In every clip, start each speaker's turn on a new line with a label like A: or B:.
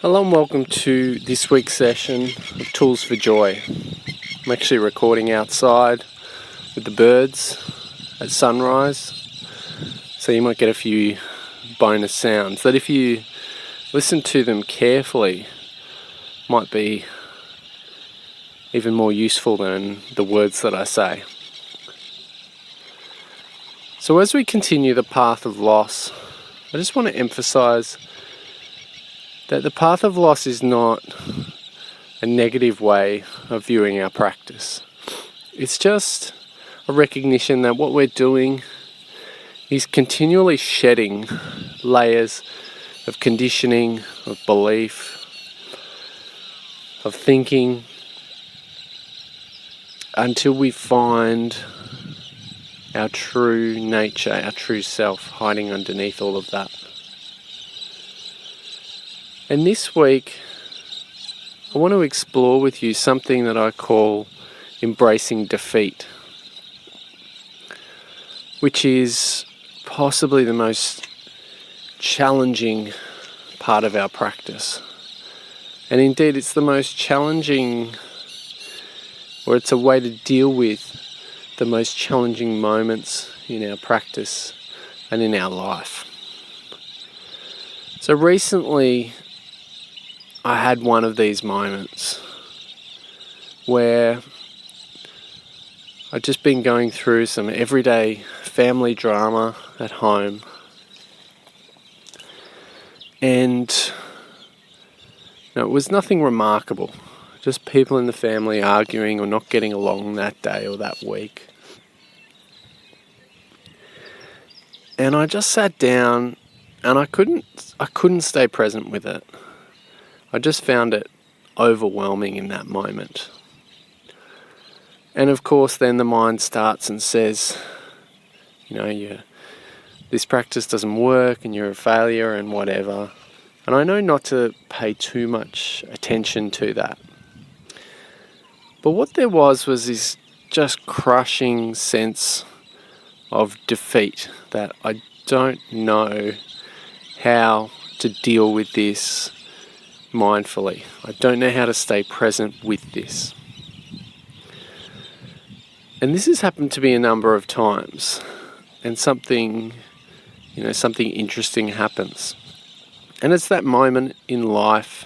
A: Hello and welcome to this week's session of Tools for Joy. I'm actually recording outside with the birds at sunrise, so you might get a few bonus sounds that if you listen to them carefully might be even more useful than the words that I say. So as we continue the path of loss, I just want to emphasize that the path of loss is not a negative way of viewing our practice. It's just a recognition that what we're doing is continually shedding layers of conditioning, of belief, of thinking, until we find our true nature, our true self hiding underneath all of that. And this week, I want to explore with you something that I call embracing defeat, which is possibly the most challenging part of our practice. And indeed, it's the most challenging, or it's a way to deal with the most challenging moments in our practice and in our life. So recently, I had one of these moments where I'd just been going through some everyday family drama at home, and it was nothing remarkable, just people in the family arguing or not getting along that day or that week. And I just sat down and I couldn't stay present with it. I just found it overwhelming in that moment. And of course then the mind starts and says, this practice doesn't work and you're a failure and whatever. And I know not to pay too much attention to that. But what there was this just crushing sense of defeat, that I don't know how to deal with this mindfully. I don't know how to stay present with this. And this has happened to me a number of times, and something interesting happens. And it's that moment in life,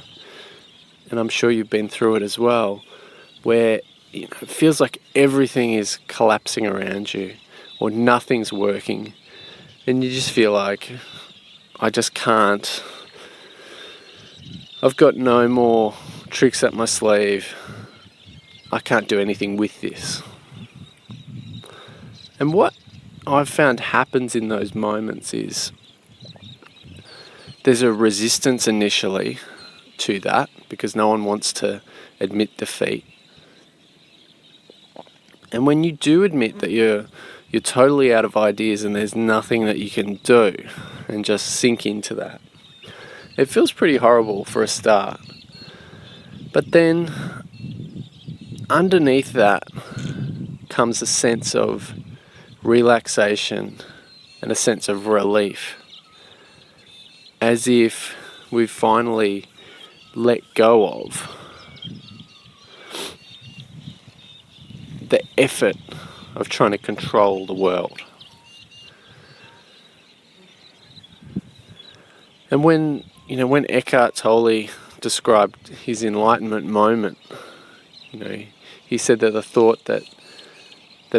A: and I'm sure you've been through it as well, where it feels like everything is collapsing around you, or nothing's working, and you just feel like, I just can't. I've got no more tricks up my sleeve. I can't do anything with this. And what I've found happens in those moments is there's a resistance initially to that, because no one wants to admit defeat. And when you do admit that you're totally out of ideas and there's nothing that you can do, and just sink into that, it feels pretty horrible for a start. But then underneath that comes a sense of relaxation and a sense of relief, as if we've finally let go of the effort of trying to control the world. And when Eckhart Tolle described his enlightenment moment, he said that the thought that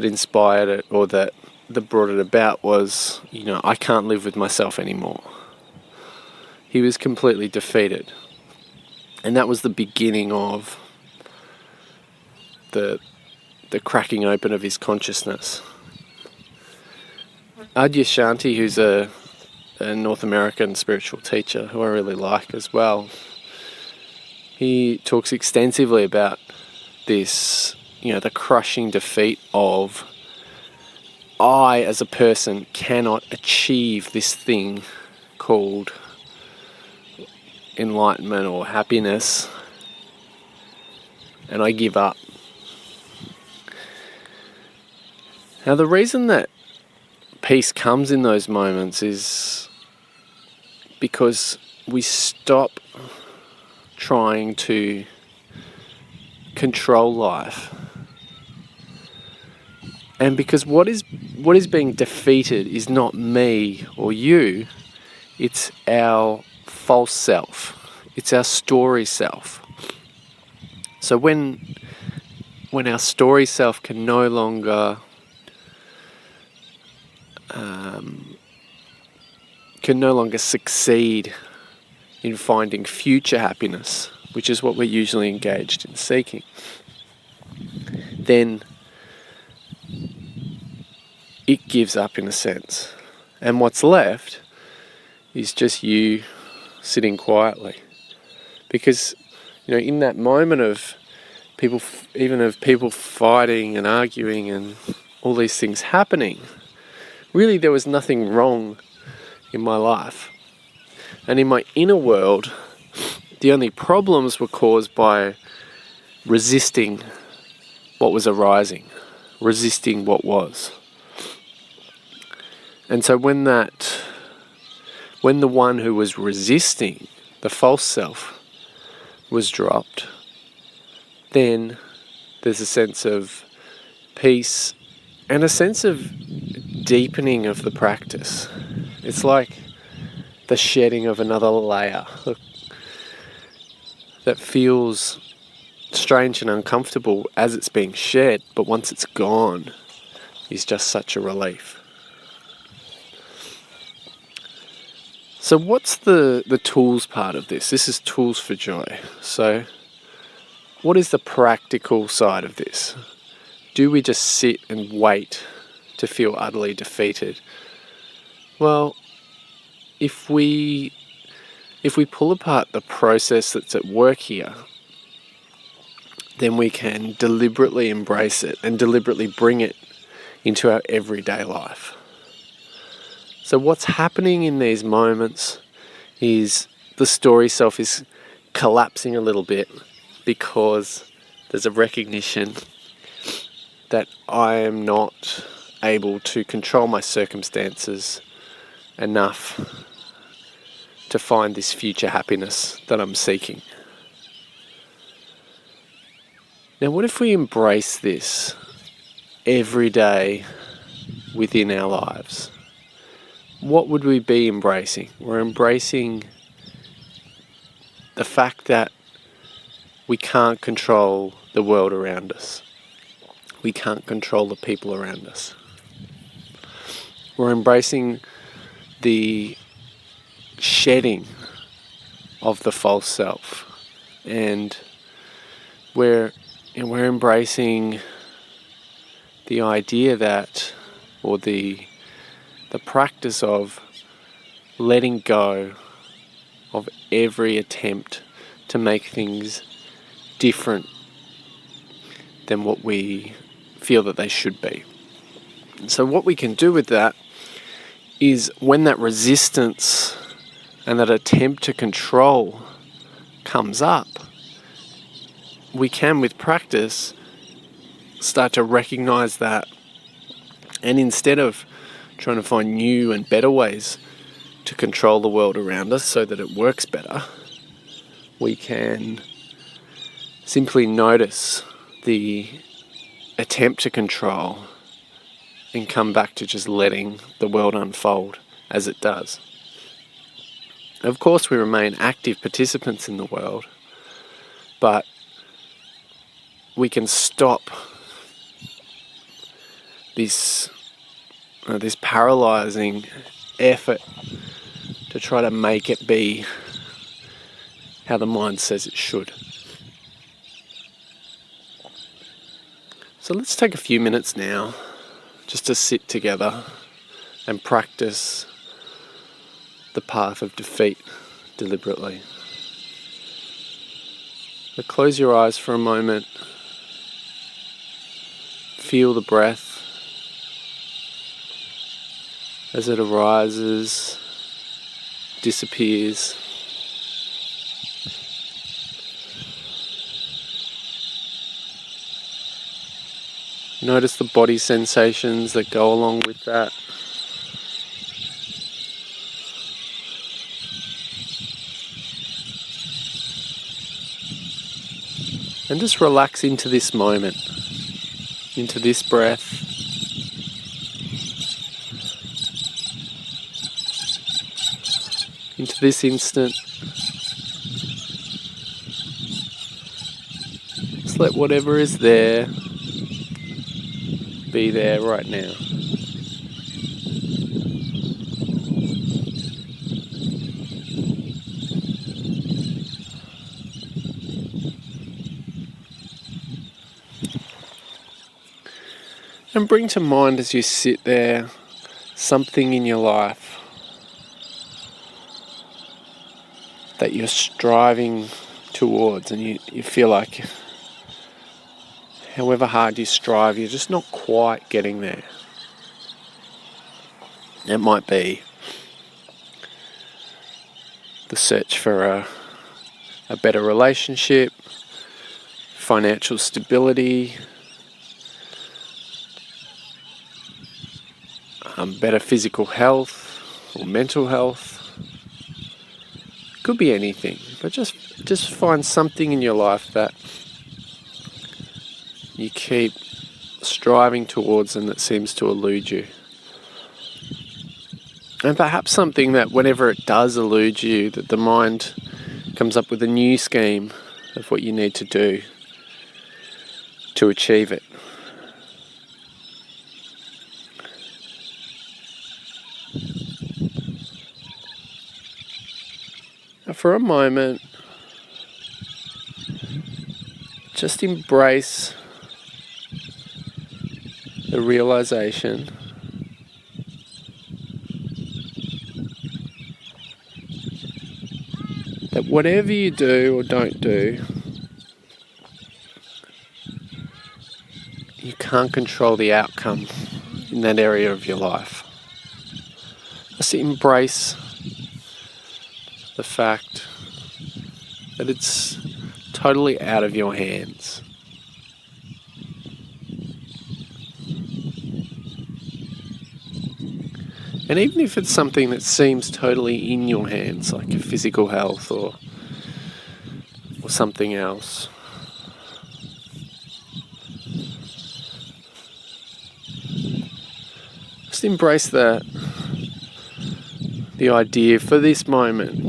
A: inspired it, or that brought it about, was, I can't live with myself anymore. He was completely defeated. And that was the beginning of the cracking open of his consciousness. Adyashanti, who's a North American spiritual teacher who I really like as well, he talks extensively about this, the crushing defeat of, I as a person cannot achieve this thing called enlightenment or happiness, and I give up. Now the reason that peace comes in those moments is because we stop trying to control life. And because what is being defeated is not me or you, it's our false self. It's our story self. So when our story self can no longer succeed in finding future happiness, which is what we're usually engaged in seeking, then it gives up in a sense. And what's left is just you sitting quietly. Because, in that moment of people fighting and arguing and all these things happening, really there was nothing wrong in my life. And in my inner world, the only problems were caused by resisting what was arising, resisting what was. And so when the one who was resisting, the false self, was dropped, then there's a sense of peace and a sense of deepening of the practice. It's like the shedding of another layer that feels strange and uncomfortable as it's being shed, but once it's gone, is just such a relief. So what's the tools part of this? This is tools for joy. So what is the practical side of this? Do we just sit and wait to feel utterly defeated? Well, if we pull apart the process that's at work here, then we can deliberately embrace it and deliberately bring it into our everyday life. So what's happening in these moments is the story self is collapsing a little bit because there's a recognition that I am not able to control my circumstances enough to find this future happiness that I'm seeking. Now, what if we embrace this every day within our lives? What would we be embracing? We're embracing the fact that we can't control the world around us. We can't control the people around us. We're embracing the shedding of the false self, and we're embracing the idea that, or the practice of letting go of every attempt to make things different than what we feel that they should be. So what we can do with that is, when that resistance and that attempt to control comes up, we can, with practice, start to recognize that, and instead of trying to find new and better ways to control the world around us so that it works better, we can simply notice the attempt to control and come back to just letting the world unfold as it does. Of course, we remain active participants in the world, but we can stop this paralyzing effort to try to make it be how the mind says it should. So let's take a few minutes now just to sit together and practice the path of defeat deliberately. So close your eyes for a moment. Feel the breath as it arises, disappears. Notice the body sensations that go along with that. And just relax into this moment, into this breath. Into this instant. Just let whatever is there be there right now. And bring to mind as you sit there something in your life that you're striving towards, and you feel like however hard you strive, you're just not quite getting there. It might be the search for a better relationship, financial stability, better physical health or mental health. Could be anything, but just find something in your life that you keep striving towards and that seems to elude you. And perhaps something that whenever it does elude you, that the mind comes up with a new scheme of what you need to do to achieve it. For a moment, just embrace the realization that whatever you do or don't do, you can't control the outcome in that area of your life. Just embrace the fact that it's totally out of your hands. And even if it's something that seems totally in your hands, like your physical health or something else, just embrace the idea for this moment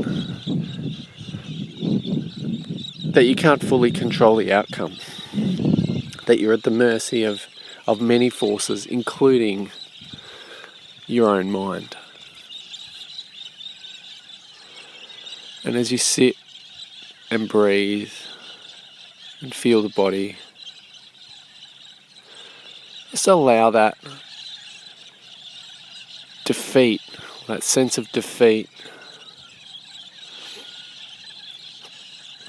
A: that you can't fully control the outcome, that you're at the mercy of many forces, including your own mind. And as you sit and breathe and feel the body, just allow that defeat, that sense of defeat,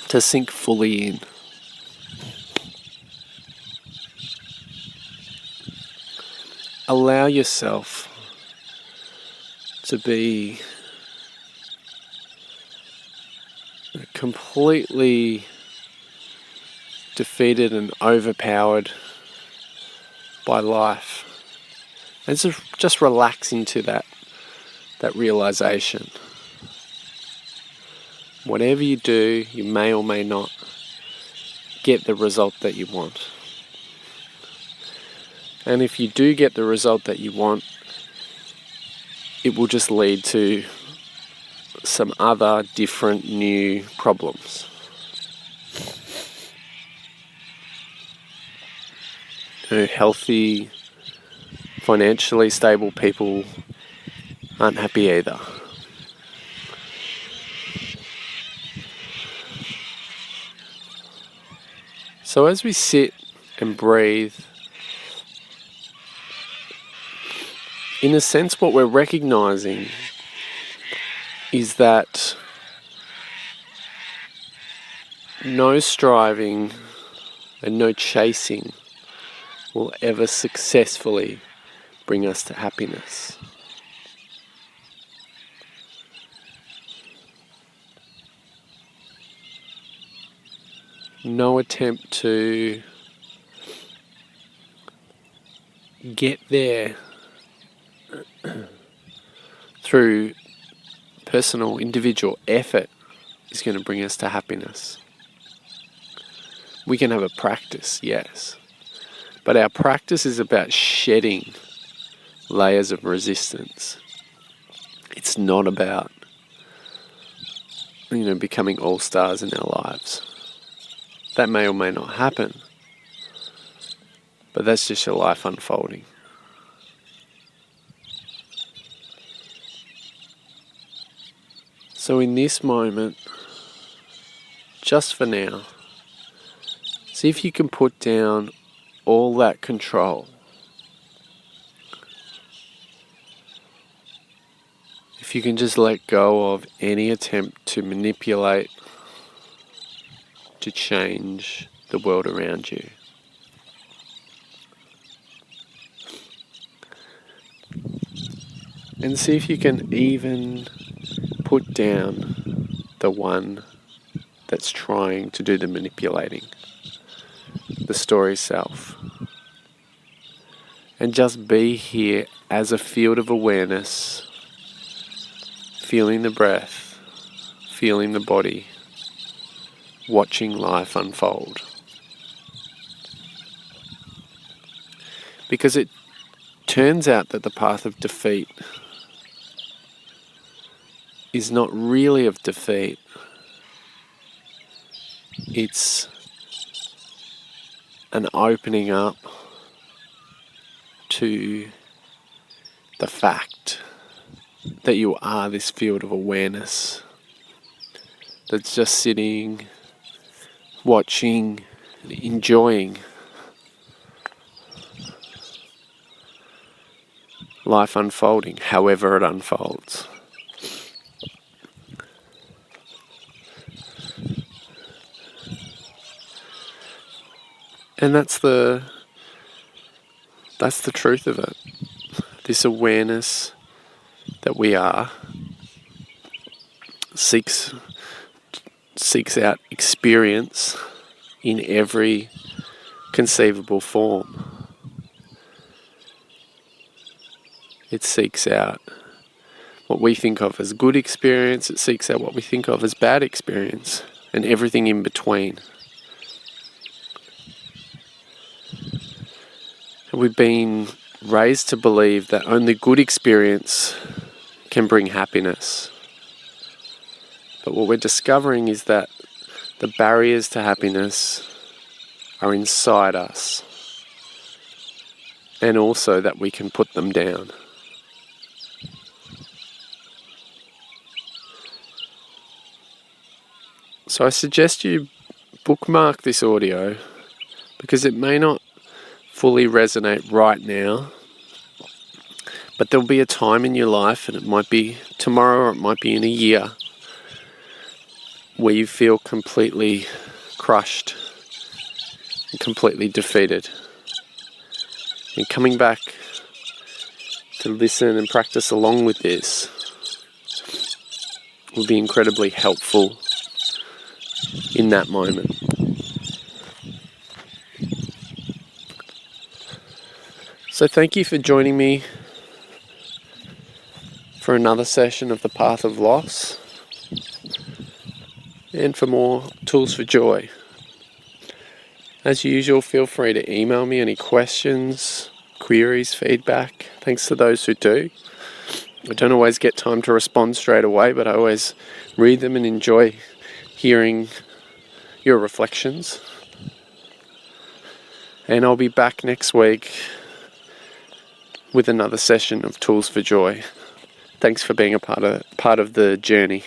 A: to sink fully in. Allow yourself to be completely defeated and overpowered by life. And just relax into that realization. Whatever you do, you may or may not get the result that you want. And if you do get the result that you want, it will just lead to some other different new problems. Healthy, financially stable people aren't happy either. So as we sit and breathe, in a sense what we're recognizing is that no striving and no chasing will ever successfully bring us to happiness. No attempt to get there through personal, individual effort is going to bring us to happiness. We can have a practice, yes. But our practice is about shedding layers of resistance. It's not about, becoming all-stars in our lives. That may or may not happen. But that's just your life unfolding. So in this moment, just for now, see if you can put down all that control. If you can just let go of any attempt to manipulate, to change the world around you. And see if you can even put down the one that's trying to do the manipulating, the story self. And just be here as a field of awareness, feeling the breath, feeling the body, watching life unfold. Because it turns out that the path of defeat is not really of defeat. It's an opening up to the fact that you are this field of awareness that's just sitting, watching, enjoying life unfolding, however it unfolds. And that's the truth of it. This awareness that we are seeks out experience in every conceivable form. It seeks out what we think of as good experience, it seeks out what we think of as bad experience, and everything in between. We've been raised to believe that only good experience can bring happiness. But what we're discovering is that the barriers to happiness are inside us, and also that we can put them down. So I suggest you bookmark this audio, because it may not fully resonate right now, but there'll be a time in your life, and it might be tomorrow or it might be in a year, where you feel completely crushed and completely defeated. And coming back to listen and practice along with this will be incredibly helpful in that moment. So thank you for joining me for another session of the Path of Loss, and for more Tools for Joy. As usual, feel free to email me any questions, queries, feedback. Thanks to those who do. I don't always get time to respond straight away, but I always read them and enjoy hearing your reflections. And I'll be back next week with another session of Tools for Joy. Thanks for being a part of the journey.